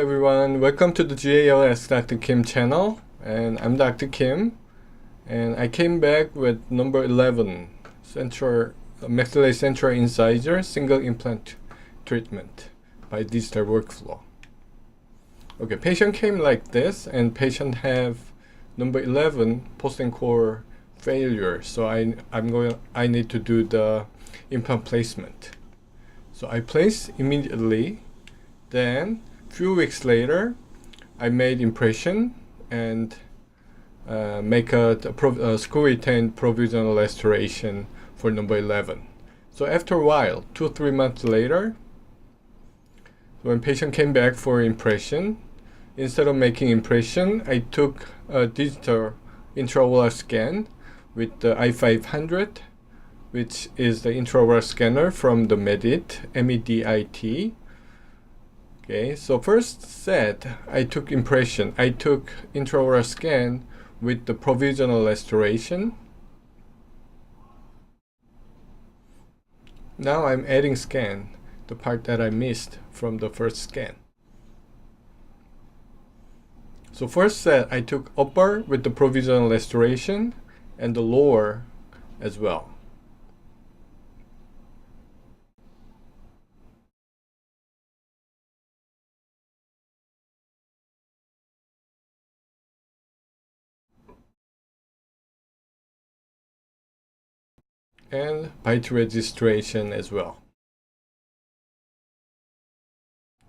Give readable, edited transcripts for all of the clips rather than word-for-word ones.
everyone, welcome to the GAO Ask Dr. Kim channel, and I'm Dr. Kim, and I came back with number 11, maxillary central incisor single implant treatment by digital workflow. Okay, patient came like this, and patient have number 11 post and core failure, so I need to do the implant placement. So I place immediately. Then few weeks later, I made impression and make a screw retained provisional restoration for number 11. So after a while, 2-3 months later, when patient came back for impression, instead of making impression, I took a digital intraoral scan with the i500, which is the intraoral scanner from the MEDIT, MEDIT. Okay, so first set, I took impression. I took intraoral scan with the provisional restoration. Now I'm adding scan, the part that I missed from the first scan. So first set, I took upper with the provisional restoration and the lower as well. And bite registration as well.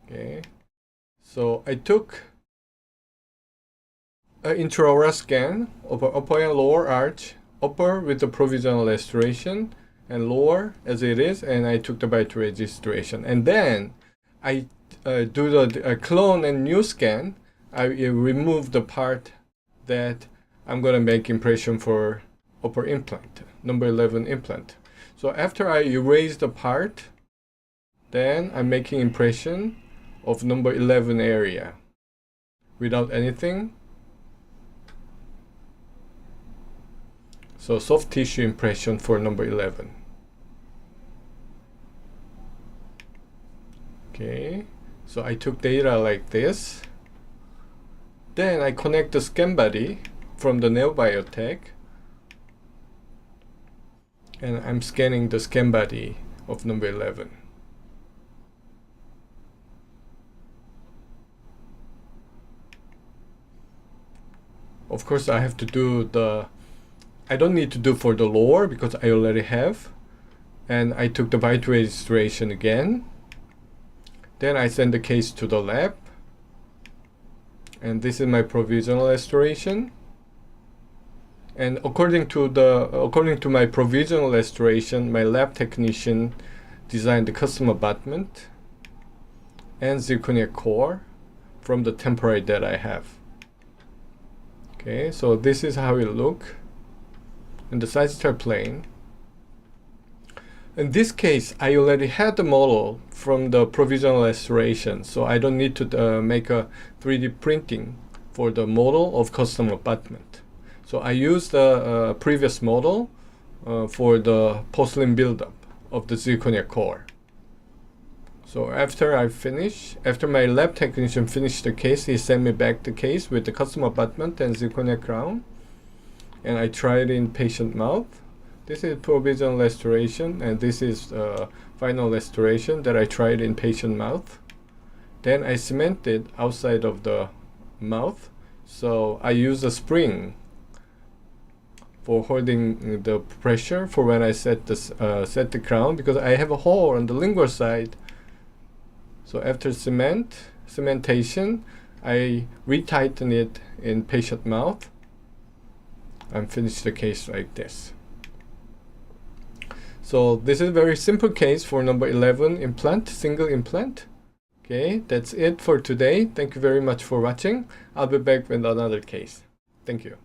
Okay, so I took an intraoral scan of upper and lower arch, upper with the provisional restoration and lower as it is, and I took the bite registration. And then I do the clone and new scan. I remove the part that I'm going to make impression for upper implant, number 11 implant. So after I erase the part, then I'm making impression of number 11 area without anything. So soft tissue impression for number 11. Okay, so I took data like this. Then I connect the scan body from the NeoBiotech, and I'm scanning the scan body of number 11. Of course, I have to do I don't need to do for the lower because I already have. And I took the bite registration again. Then I send the case to the lab. And this is my provisional restoration. And according to my provisional restoration, my lab technician designed the custom abutment and zirconia core from the temporary that I have. Okay, so this is how it look in the sagittal plane. In this case, I already had the model from the provisional restoration, so I don't need to make a 3D printing for the model of custom abutment. So I used the previous model for the porcelain buildup of the zirconia core. So after my lab technician finished the case, he sent me back the case with the custom abutment and zirconia crown. And I tried in patient mouth. This is provisional restoration, and this is final restoration that I tried in patient mouth. Then I cemented outside of the mouth. So I use a spring for holding the pressure for when I set the crown, because I have a hole on the lingual side. So after cementation, I retighten it in patient mouth and finish the case like this. So this is a very simple case for number 11 implant, single implant. Okay, that's it for today. Thank you very much for watching. I'll be back with another case. Thank you.